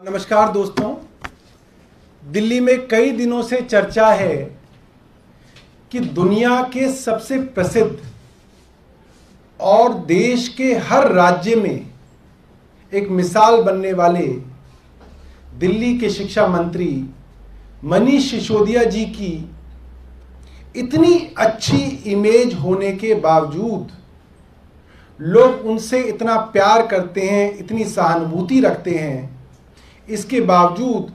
नमस्कार दोस्तों, दिल्ली में कई दिनों से चर्चा है कि दुनिया के सबसे प्रसिद्ध और देश के हर राज्य में एक मिसाल बनने वाले दिल्ली के शिक्षा मंत्री मनीष सिसोदिया जी की इतनी अच्छी इमेज होने के बावजूद लोग उनसे इतना प्यार करते हैं, इतनी सहानुभूति रखते हैं, इसके बावजूद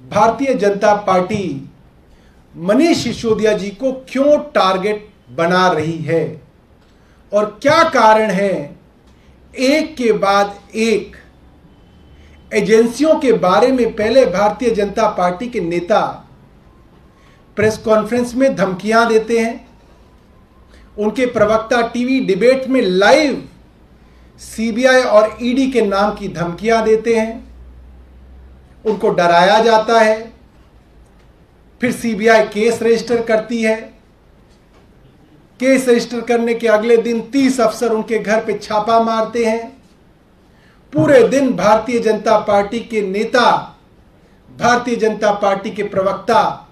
भारतीय जनता पार्टी मनीष सिसोदिया जी को क्यों टारगेट बना रही है और क्या कारण है। एक के बाद एक एजेंसियों के बारे में पहले भारतीय जनता पार्टी के नेता प्रेस कॉन्फ्रेंस में धमकियां देते हैं, उनके प्रवक्ता टीवी डिबेट में लाइव सीबीआई और ईडी के नाम की धमकियां देते हैं, उनको डराया जाता है, फिर सीबीआई केस रजिस्टर करती है। केस रजिस्टर करने के अगले दिन 30 अफसर उनके घर पे छापा मारते हैं। पूरे दिन भारतीय जनता पार्टी के नेता, भारतीय जनता पार्टी के प्रवक्ता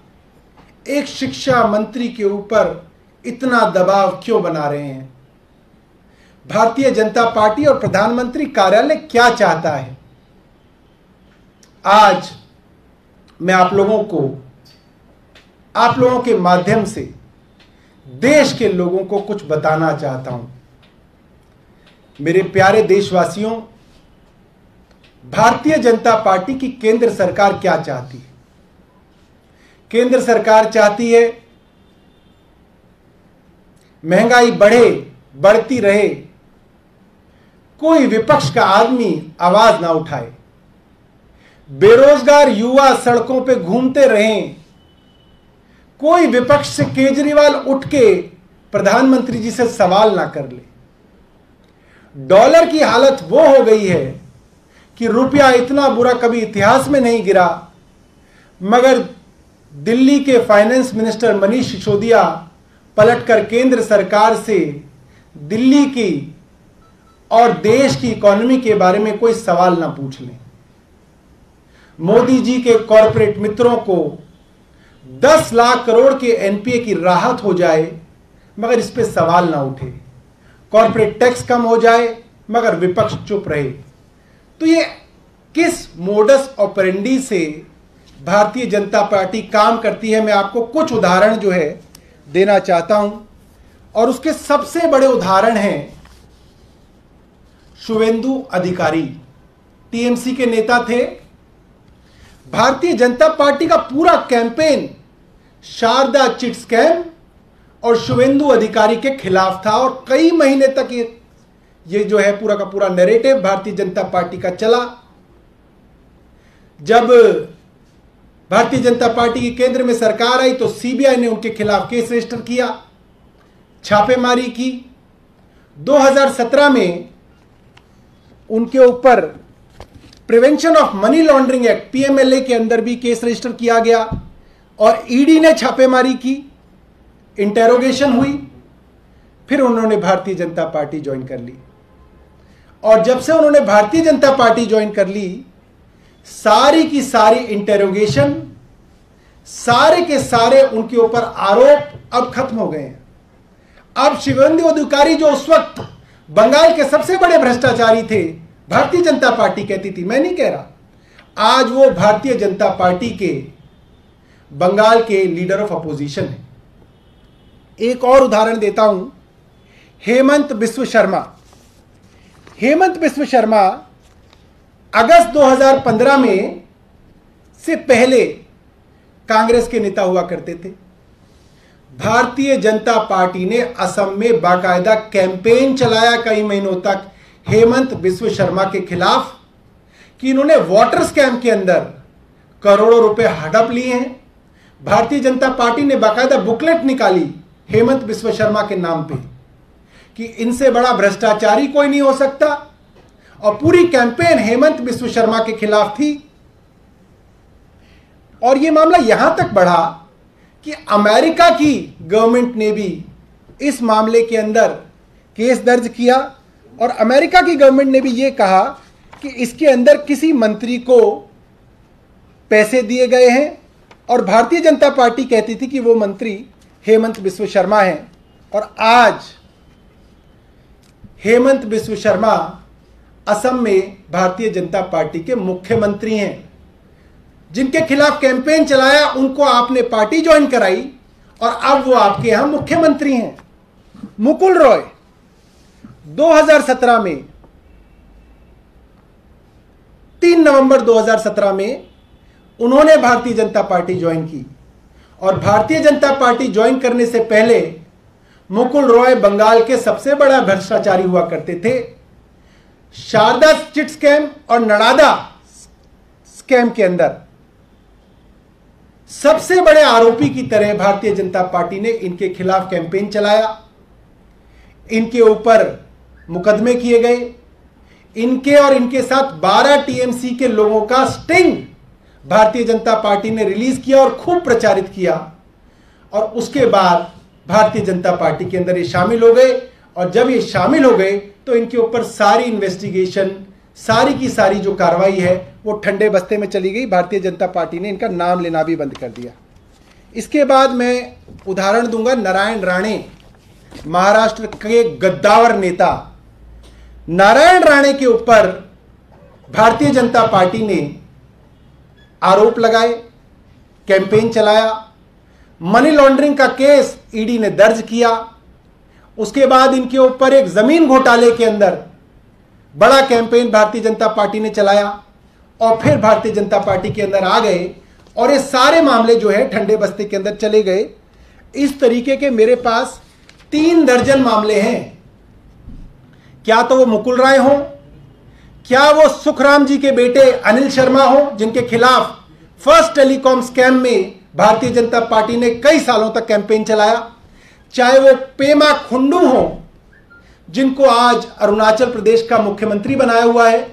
एक शिक्षा मंत्री के ऊपर इतना दबाव क्यों बना रहे हैं। भारतीय जनता पार्टी और प्रधानमंत्री कार्यालय क्या चाहता है। आज मैं आप लोगों के माध्यम से देश के लोगों को कुछ बताना चाहता हूं। मेरे प्यारे देशवासियों, भारतीय जनता पार्टी की केंद्र सरकार क्या चाहती है। केंद्र सरकार चाहती है महंगाई बढ़ती रहे, कोई विपक्ष का आदमी आवाज ना उठाए, बेरोजगार युवा सड़कों पे घूमते रहें, कोई विपक्ष से केजरीवाल उठ के प्रधानमंत्री जी से सवाल ना कर ले। डॉलर की हालत वो हो गई है कि रुपया इतना बुरा कभी इतिहास में नहीं गिरा, मगर दिल्ली के फाइनेंस मिनिस्टर मनीष सिसोदिया पलटकर केंद्र सरकार से दिल्ली की और देश की इकोनॉमी के बारे में कोई सवाल ना पूछ लें। मोदी जी के कॉरपोरेट मित्रों को 10 लाख करोड़ के एनपीए की राहत हो जाए मगर इस पे सवाल ना उठे, कॉरपोरेट टैक्स कम हो जाए मगर विपक्ष चुप रहे। तो ये किस मोडस ऑपरेंडी से भारतीय जनता पार्टी काम करती है, मैं आपको कुछ उदाहरण जो है देना चाहता हूं। और उसके सबसे बड़े उदाहरण हैं शुवेंदु अधिकारी, टीएमसी के नेता थे। भारतीय जनता पार्टी का पूरा कैंपेन शारदा चिट स्कैम और शुवेंदु अधिकारी के खिलाफ था और कई महीने तक ये जो है पूरा का पूरा नैरेटिव भारतीय जनता पार्टी का चला। जब भारतीय जनता पार्टी की केंद्र में सरकार आई तो सीबीआई ने उनके खिलाफ केस रजिस्टर किया, छापेमारी की। 2017 में उनके ऊपर prevention of money laundering act PMLA के अंदर भी केस रजिस्टर किया गया और ईडी ने छापेमारी की, इंटेरोगेशन हुई, फिर उन्होंने भारतीय जनता पार्टी ज्वाइन कर ली। और जब से उन्होंने भारतीय जनता पार्टी ज्वाइन कर ली, सारी की सारी इंटेरोगेशन, सारे के सारे उनके ऊपर आरोप अब खत्म हो गए हैं। अब शुवेंदु अधिकारी जो उस वक्त बंगाल के सबसे बड़े भ्रष्टाचारी थे, भारतीय जनता पार्टी कहती थी, मैं नहीं कह रहा, आज वो भारतीय जनता पार्टी के बंगाल के लीडर ऑफ अपोजिशन है। एक और उदाहरण देता हूं, हेमंत बिस्व शर्मा। हेमंत बिस्व शर्मा अगस्त 2015 में से पहले कांग्रेस के नेता हुआ करते थे। भारतीय जनता पार्टी ने असम में बाकायदा कैंपेन चलाया कई महीनों तक हेमंत बिस्व शर्मा के खिलाफ कि इन्होंने वाटर स्कैम के अंदर करोड़ों रुपए हड़प लिए हैं। भारतीय जनता पार्टी ने बाकायदा बुकलेट निकाली हेमंत बिस्व शर्मा के नाम पे कि इनसे बड़ा भ्रष्टाचारी कोई नहीं हो सकता, और पूरी कैंपेन हेमंत बिस्व शर्मा के खिलाफ थी। और यह मामला यहां तक बढ़ा कि अमेरिका की गवर्नमेंट ने भी इस मामले के अंदर केस दर्ज किया और अमेरिका की गवर्नमेंट ने भी ये कहा कि इसके अंदर किसी मंत्री को पैसे दिए गए हैं, और भारतीय जनता पार्टी कहती थी कि वो मंत्री हेमंत बिस्व शर्मा हैं। और आज हेमंत बिस्व शर्मा असम में भारतीय जनता पार्टी के मुख्यमंत्री हैं। जिनके खिलाफ कैंपेन चलाया उनको आपने पार्टी ज्वाइन कराई और अब वो आपके यहां मुख्यमंत्री हैं। मुकुल रॉय 2017 में 3 नवंबर 2017 में उन्होंने भारतीय जनता पार्टी ज्वाइन की, और भारतीय जनता पार्टी ज्वाइन करने से पहले मुकुल रॉय बंगाल के सबसे बड़ा भ्रष्टाचारी हुआ करते थे। शारदा चिट स्कैम और नड़ादा स्कैम के अंदर सबसे बड़े आरोपी की तरह भारतीय जनता पार्टी ने इनके खिलाफ कैंपेन चलाया। इनके ऊपर मुकदमे किए गए। इनके और इनके साथ 12 टीएमसी के लोगों का स्टिंग भारतीय जनता पार्टी ने रिलीज किया और खूब प्रचारित किया, और उसके बाद भारतीय जनता पार्टी के अंदर ये शामिल हो गए। और जब ये शामिल हो गए तो इनके ऊपर सारी इन्वेस्टिगेशन, सारी की सारी जो कार्रवाई है वो ठंडे बस्ते में चली गई। भारतीय जनता पार्टी ने इनका नाम लेना भी बंद कर दिया। इसके बाद मैं उदाहरण दूंगा नारायण राणे, महाराष्ट्र के गद्दावर नेता नारायण राणे के ऊपर भारतीय जनता पार्टी ने आरोप लगाए, कैंपेन चलाया, मनी लॉन्ड्रिंग का केस ईडी ने दर्ज किया। उसके बाद इनके ऊपर एक जमीन घोटाले के अंदर बड़ा कैंपेन भारतीय जनता पार्टी ने चलाया, और फिर भारतीय जनता पार्टी के अंदर आ गए, और ये सारे मामले जो है ठंडे बस्ते के अंदर चले गए। इस तरीके के मेरे पास 3 दर्जन मामले हैं। क्या तो वो मुकुल राय हो, क्या वो सुखराम जी के बेटे अनिल शर्मा हो, जिनके खिलाफ फर्स्ट टेलीकॉम स्कैम में भारतीय जनता पार्टी ने कई सालों तक कैंपेन चलाया, चाहे वो पेमा खुंडू हो, जिनको आज अरुणाचल प्रदेश का मुख्यमंत्री बनाया हुआ है,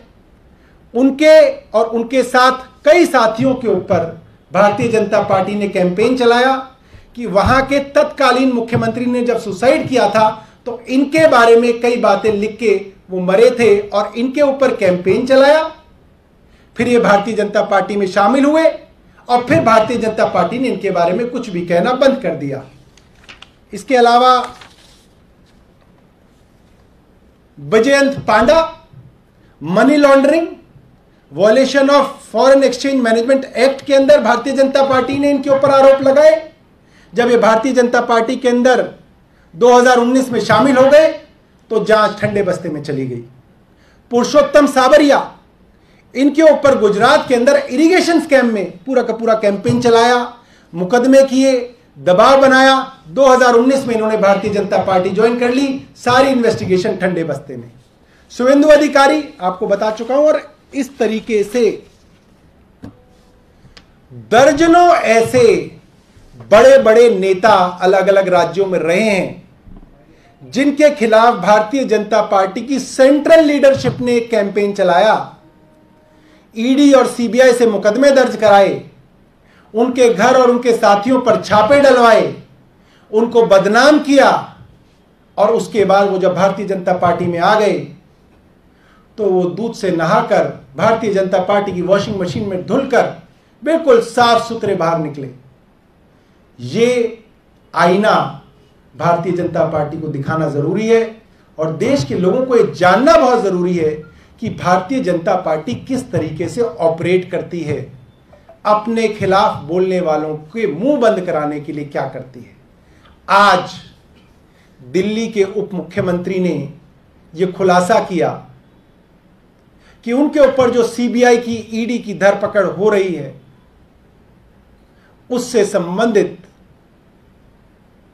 उनके और उनके साथ कई साथियों के ऊपर भारतीय जनता पार्टी ने कैंपेन चलाया कि वहां के तत्कालीन मुख्यमंत्री ने जब सुसाइड किया था तो इनके बारे में कई बातें लिख के वो मरे थे, और इनके ऊपर कैंपेन चलाया। फिर ये भारतीय जनता पार्टी में शामिल हुए, और फिर भारतीय जनता पार्टी ने इनके बारे में कुछ भी कहना बंद कर दिया। इसके अलावा Baijayant Panda, money laundering, violation of Foreign Exchange Management Act के अंदर भारतीय जनता पार्टी ने इनके ऊपर आरोप लगाए। जब ये भारतीय जनता पार्टी के अंदर 2019 में शामिल हो गए तो जांच ठंडे बस्ते में चली गई। पुरुषोत्तम साबरिया, इनके ऊपर गुजरात के अंदर इरिगेशन स्कैम में पूरा का पूरा कैंपेन चलाया, मुकदमे किए, दबाव बनाया। 2019 में इन्होंने भारतीय जनता पार्टी ज्वाइन कर ली, सारी इन्वेस्टिगेशन ठंडे बस्ते में। शुभेंदु अधिकारी आपको बता चुका हूं, और इस तरीके से दर्जनों ऐसे बड़े बड़े नेता अलग अलग राज्यों में रहे हैं जिनके खिलाफ भारतीय जनता पार्टी की सेंट्रल लीडरशिप ने एक कैंपेन चलाया, ईडी और सीबीआई से मुकदमे दर्ज कराए, उनके घर और उनके साथियों पर छापे डलवाए, उनको बदनाम किया, और उसके बाद वो जब भारतीय जनता पार्टी में आ गए तो वो दूध से नहाकर भारतीय जनता पार्टी की वॉशिंग मशीन में धुलकर बिल्कुल साफ सुथरे बाहर निकले। ये आईना भारतीय जनता पार्टी को दिखाना जरूरी है, और देश के लोगों को ये जानना बहुत जरूरी है कि भारतीय जनता पार्टी किस तरीके से ऑपरेट करती है, अपने खिलाफ बोलने वालों के मुंह बंद कराने के लिए क्या करती है। आज दिल्ली के उप मुख्यमंत्री ने यह खुलासा किया कि उनके ऊपर जो सीबीआई की, ईडी की धरपकड़ हो रही है, उससे संबंधित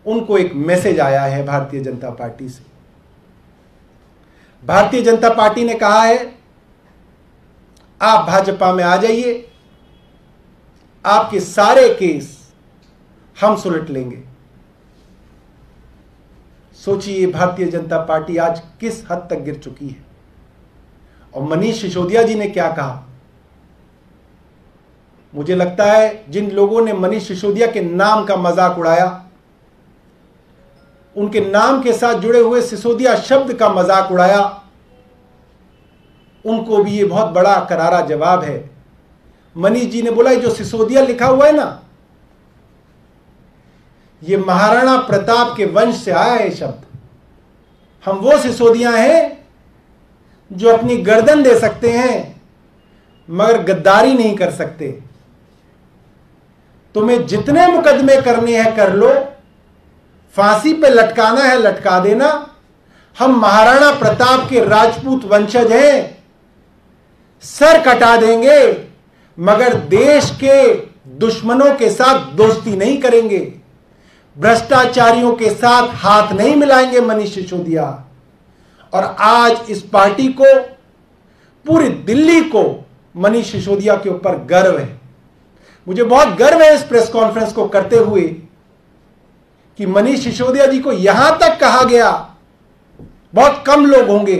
उनको एक मैसेज आया है भारतीय जनता पार्टी से। भारतीय जनता पार्टी ने कहा है, आप भाजपा में आ जाइए, आपके सारे केस हम सुलट लेंगे। सोचिए भारतीय जनता पार्टी आज किस हद तक गिर चुकी है। और मनीष सिसोदिया जी ने क्या कहा, मुझे लगता है जिन लोगों ने मनीष सिसोदिया के नाम का मजाक उड़ाया, उनके नाम के साथ जुड़े हुए सिसोदिया शब्द का मजाक उड़ाया, उनको भी ये बहुत बड़ा करारा जवाब है। मनीष जी ने बोला जो सिसोदिया लिखा हुआ है ना, ये महाराणा प्रताप के वंश से आया है शब्द। हम वो सिसोदिया हैं जो अपनी गर्दन दे सकते हैं मगर गद्दारी नहीं कर सकते। तुम्हें जितने मुकदमे करने हैं कर लो, फांसी पे लटकाना है लटका देना। हम महाराणा प्रताप के राजपूत वंशज हैं, सर कटा देंगे मगर देश के दुश्मनों के साथ दोस्ती नहीं करेंगे, भ्रष्टाचारियों के साथ हाथ नहीं मिलाएंगे मनीष सिसोदिया। और आज इस पार्टी को, पूरी दिल्ली को मनीष सिसोदिया के ऊपर गर्व है। मुझे बहुत गर्व है इस प्रेस कॉन्फ्रेंस को करते हुए कि मनीष सिसोदिया जी को यहां तक कहा गया, बहुत कम लोग होंगे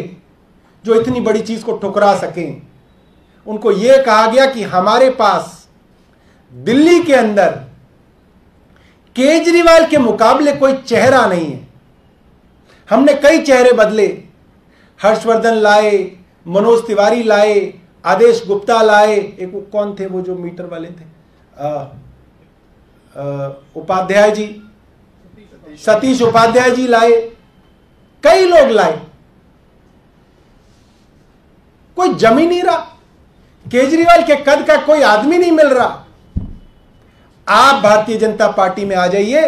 जो इतनी बड़ी चीज को ठुकरा सकें। उनको यह कहा गया कि हमारे पास दिल्ली के अंदर केजरीवाल के मुकाबले कोई चेहरा नहीं है। हमने कई चेहरे बदले, हर्षवर्धन लाए, मनोज तिवारी लाए, आदेश गुप्ता लाए, एक वो कौन थे वो जो मीटर वाले थे, उपाध्याय जी, सतीश उपाध्याय जी लाए, कई लोग लाए, कोई जम ही नहीं रहा। केजरीवाल के कद का कोई आदमी नहीं मिल रहा। आप भारतीय जनता पार्टी में आ जाइए,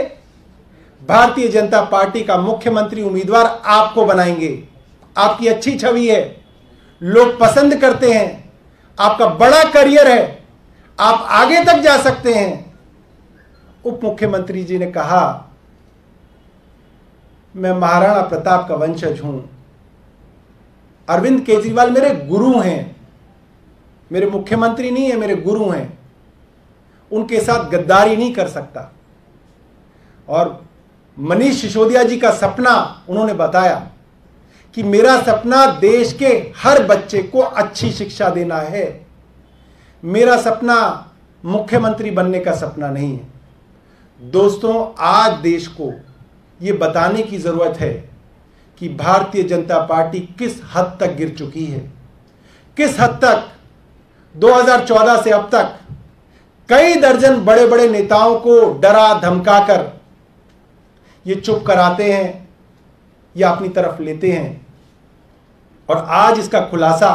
भारतीय जनता पार्टी का मुख्यमंत्री उम्मीदवार आपको बनाएंगे। आपकी अच्छी छवि है, लोग पसंद करते हैं, आपका बड़ा करियर है, आप आगे तक जा सकते हैं। उप मुख्यमंत्री जी ने कहा मैं महाराणा प्रताप का वंशज हूं। अरविंद केजरीवाल मेरे गुरु हैं, मेरे मुख्यमंत्री नहीं है, मेरे गुरु हैं। उनके साथ गद्दारी नहीं कर सकता। और मनीष सिसोदिया जी का सपना उन्होंने बताया कि मेरा सपना देश के हर बच्चे को अच्छी शिक्षा देना है। मेरा सपना मुख्यमंत्री बनने का सपना नहीं है। दोस्तों, आज देश को यह बताने की जरूरत है कि भारतीय जनता पार्टी किस हद तक गिर चुकी है, किस हद तक 2014 से अब तक कई दर्जन बड़े बड़े नेताओं को डरा धमकाकर ये चुप कराते हैं या अपनी तरफ लेते हैं। और आज इसका खुलासा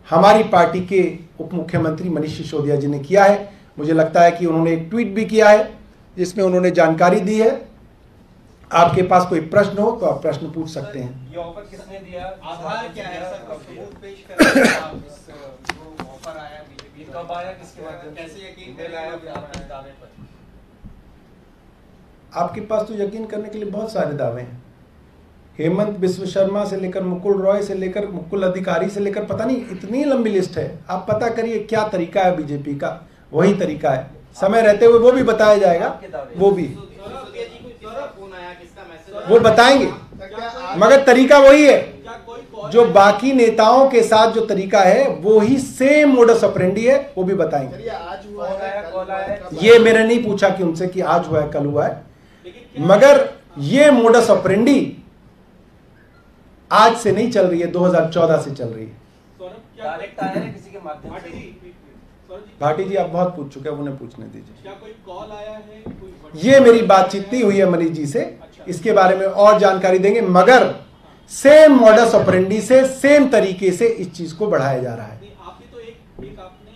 हमारी पार्टी के उप मुख्यमंत्री मनीष सिसोदिया जी ने किया है। मुझे लगता है कि उन्होंने एक ट्वीट भी किया है जिसमें उन्होंने जानकारी दी है। आपके पास कोई प्रश्न हो तो आप प्रश्न पूछ सकते हैं। ये ऑफर किसने दिया? आधार क्या है सर? सबूत पेश करें आप। इस जो ऑफर आया बीजेपी, कब आया, किसके माध्यम से, कैसे यकीन दिलाया आपके दावे पर? आपके पास तो यकीन करने के लिए बहुत सारे दावे हैं। हेमंत बिस्व शर्मा से लेकर मुकुल रॉय से लेकर मुकुल अधिकारी से लेकर पता नहीं इतनी लंबी लिस्ट है। आप पता करिए क्या तरीका है बीजेपी का, वही तरीका है। समय रहते हुए वो भी बताया जाएगा, वो भी वो बताएंगे, मगर तरीका वही है जो बाकी नेताओं के साथ जो तरीका है वो ही सेम मोडस ऑपरेंडी है, वो भी बताएंगे। ये मैंने नहीं पूछा कि उनसे कि आज हुआ है कल हुआ है, मगर ये मोडस ऑपरेंडी आज से नहीं चल रही है, 2014 से चल रही है। किसी के माध्यम से? भाटी जी आप बहुत पूछ चुके हैं, उन्हें पूछने दीजिए। क्या कोई कॉल आया है? ये मेरी बातचीत नहीं हुई है मनीष जी से, इसके बारे में और जानकारी देंगे, मगर सेम मॉडस ऑपरेंडी से, सेम तरीके से इस चीज को बढ़ाया जा रहा है। आपने तो एक आपने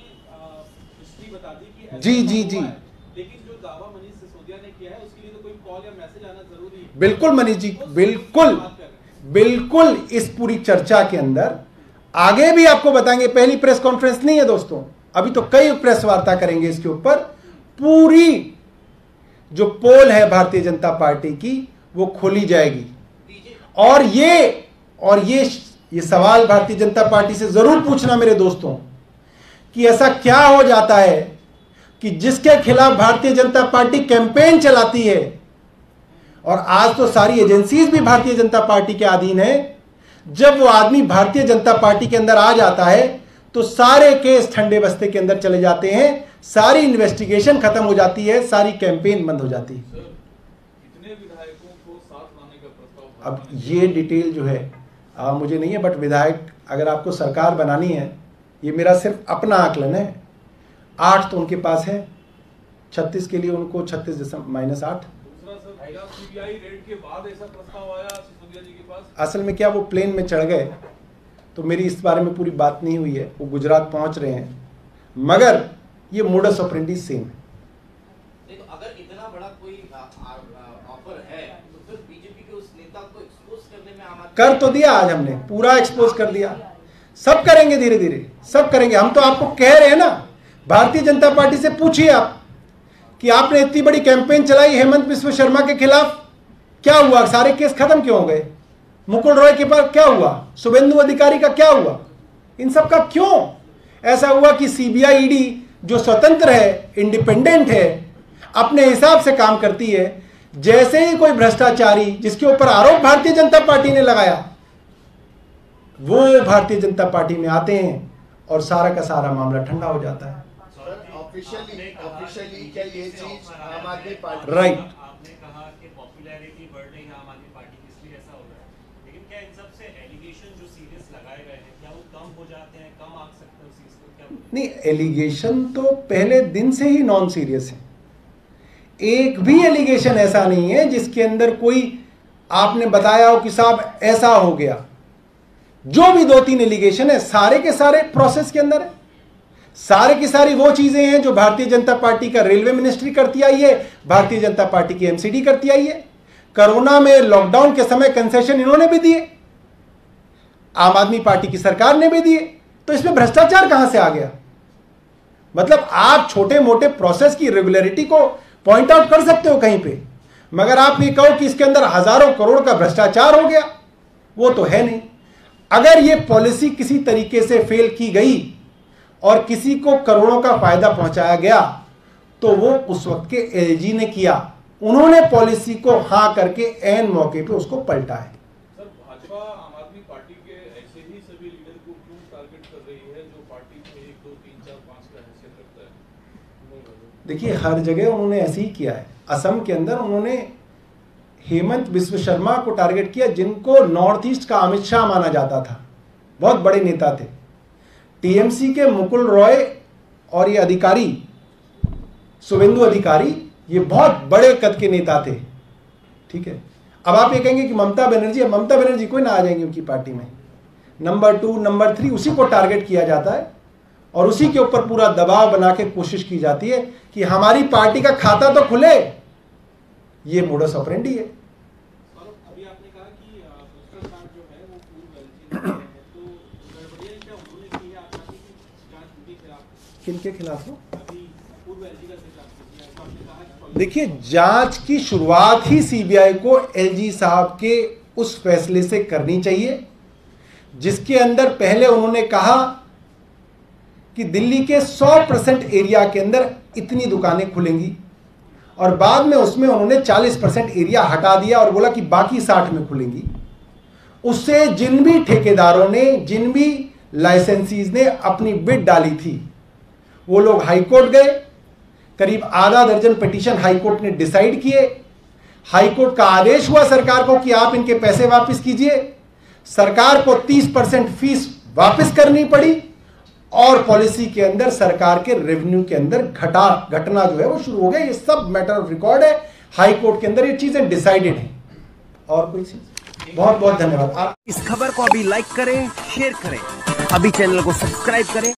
हिस्ट्री बता दी कि जी जी जी, लेकिन जो दावा मनीष सिसोदिया ने किया है उसके लिए तो कोई कॉल या मैसेज आना जरूरी है। बिल्कुल मनीष जी, बिल्कुल बिल्कुल। इस पूरी चर्चा के अंदर आगे भी आपको बताएंगे। पहली प्रेस कॉन्फ्रेंस नहीं है दोस्तों, अभी तो कई प्रेस वार्ता करेंगे इसके ऊपर। पूरी जो पोल है भारतीय जनता पार्टी की वो खोली जाएगी। और ये सवाल भारतीय जनता पार्टी से जरूर पूछना मेरे दोस्तों कि ऐसा क्या हो जाता है कि जिसके खिलाफ भारतीय जनता पार्टी कैंपेन चलाती है, और आज तो सारी एजेंसीज भी भारतीय जनता पार्टी के अधीन है, जब वो आदमी भारतीय जनता पार्टी के अंदर आ जाता है तो सारे केस ठंडे बस्ते के अंदर चले जाते हैं, सारी इन्वेस्टिगेशन खत्म हो जाती है, सारी कैंपेन बंद हो जाती है। कितने विधायकों को साथ लाने का प्रस्ताव? अब ये डिटेल जो है मुझे नहीं है, बट विधायक अगर आपको सरकार बनानी है, ये मेरा सिर्फ अपना आकलन है, 8 तो उनके पास है, 36 के लिए उनको 36 -8। सीबीआई रेड के बाद ऐसा प्रस्ताव आया सिसोदिया जी के पास? असल में क्या वो प्लेन में चढ़ गए, तो मेरी इस बारे में पूरी बात नहीं हुई है, वो गुजरात पहुंच रहे हैं, मगर ये मोडस ऑपरेंडी सेम है। तो अगर इतना बड़ा कोई ऑफर है तो फिर बीजेपी के उस नेता को एक्सपोज करने में कर तो दिया, आज हमने पूरा एक्सपोज कर दिया, सब करेंगे धीरे धीरे, सब करेंगे। हम तो आपको कह रहे हैं ना, भारतीय जनता पार्टी से पूछिए आप कि आपने इतनी बड़ी कैंपेन चलाई हेमंत बिस्व शर्मा के खिलाफ, क्या हुआ? सारे केस खत्म क्यों हो गए? मुकुल रॉय के पास क्या हुआ? शुभेंदु अधिकारी का क्या हुआ? इन सब का क्यों ऐसा हुआ कि सीबीआई ईडी जो स्वतंत्र है, इंडिपेंडेंट है, अपने हिसाब से काम करती है, जैसे ही कोई भ्रष्टाचारी जिसके ऊपर आरोप भारतीय जनता पार्टी ने लगाया, वो भारतीय जनता पार्टी में आते हैं और सारा का सारा मामला ठंडा हो जाता है। ऑफिशियली क्या ये चीज आम आदमी पार्टी, राइट, आपने कहा कि पॉपुलैरिटी बढ़ रही है आम आदमी पार्टी की, इसलिए ऐसा हो रहा है, लेकिन क्या इन सब से एलिगेशन जो सीरियस लगाए गए हैं क्या वो कम हो जाते हैं, कम आ सकते हैं उस चीज को? क्या नहीं, एलिगेशन तो पहले दिन से ही नॉन सीरियस है। एक भी एलिगेशन ऐसा नहीं है जिसके अंदर कोई आपने बताया हो कि साहब ऐसा हो गया। जो भी 2-3 एलिगेशन है, सारे के सारे प्रोसेस के अंदर है, सारे की सारी वो चीजें हैं जो भारतीय जनता पार्टी का रेलवे मिनिस्ट्री करती आई है, भारतीय जनता पार्टी की एमसीडी करती आई है। कोरोना में लॉकडाउन के समय कंसेशन इन्होंने भी दिए, आम आदमी पार्टी की सरकार ने भी दिए, तो इसमें भ्रष्टाचार कहां से आ गया? मतलब आप छोटे मोटे प्रोसेस की रेगुलरिटी को पॉइंट आउट कर सकते हो कहीं पे, मगर आप ये कहो कि इसके अंदर हजारों करोड़ का भ्रष्टाचार हो गया, वो तो है नहीं। अगर ये पॉलिसी किसी तरीके से फेल की गई और किसी को करोड़ों का फायदा पहुंचाया गया, तो वो उस वक्त के एलजी ने किया, उन्होंने पॉलिसी को हां करके एन मौके पे उसको पलटा है। सर, भाजपा आम आदमी पार्टी के ऐसे ही सभी लीडर को क्यों टारगेट कर रही है जो पार्टी में 1, 2, 3, 4, 5 का हैसियत रखता है? देखिए, हर जगह उन्होंने ऐसे ही किया है। असम के अंदर उन्होंने हेमंत बिस्व शर्मा को टारगेट किया, जिनको नॉर्थ ईस्ट का अमित शाह माना जाता था, बहुत बड़े नेता थे। टीएमसी के मुकुल रॉय और ये अधिकारी शुभेंदु अधिकारी, ये बहुत बड़े कद के नेता थे, ठीक है। अब आप ये कहेंगे कि ममता बनर्जी कोई ना आ जाएंगी उनकी पार्टी में, नंबर 2, नंबर 3 उसी को टारगेट किया जाता है और उसी के ऊपर पूरा दबाव बना के कोशिश की जाती है कि हमारी पार्टी का खाता तो खुले। ये मोडस ऑपरेंडी है। अभी आपने कहा कि भ्रष्टाचार जो है वो पूर्व एलजी में है, तो गड़बड़ियां क्या उन्होंने की है? आप चाहते हैं कि जांच उनके खिलाफ? किनके खिलाफ हो? अभी पूर्व एलजी का जिक्र किया है, तो आपने कहा कि देखिए, जांच की शुरुआत ही सीबीआई को एलजी साहब के उस फैसले से करनी चाहिए जिसके अंदर पहले उन्होंने कहा कि दिल्ली के 100% एरिया के अंदर इतनी दुकानें खुलेंगी, और बाद में उसमें उन्होंने 40% एरिया हटा दिया और बोला कि बाकी 60 में खुलेंगी। उससे जिन भी ठेकेदारों ने, जिन भी लाइसेंसीज ने अपनी बिड डाली थी, वो लोग हाईकोर्ट गए, करीब आधा दर्जन पिटीशन हाईकोर्ट ने डिसाइड किए। हाईकोर्ट का आदेश हुआ सरकार को कि आप इनके पैसे वापस कीजिए। सरकार को 30% फीस वापस करनी पड़ी और पॉलिसी के अंदर सरकार के रेवेन्यू के अंदर घटना जो है वो शुरू हो गया। ये सब मैटर ऑफ रिकॉर्ड है, हाई कोर्ट के अंदर ये चीजें डिसाइडेड है। और कोई चीज? बहुत बहुत धन्यवाद। इस खबर को अभी लाइक करें, शेयर करें, अभी चैनल को सब्सक्राइब करें।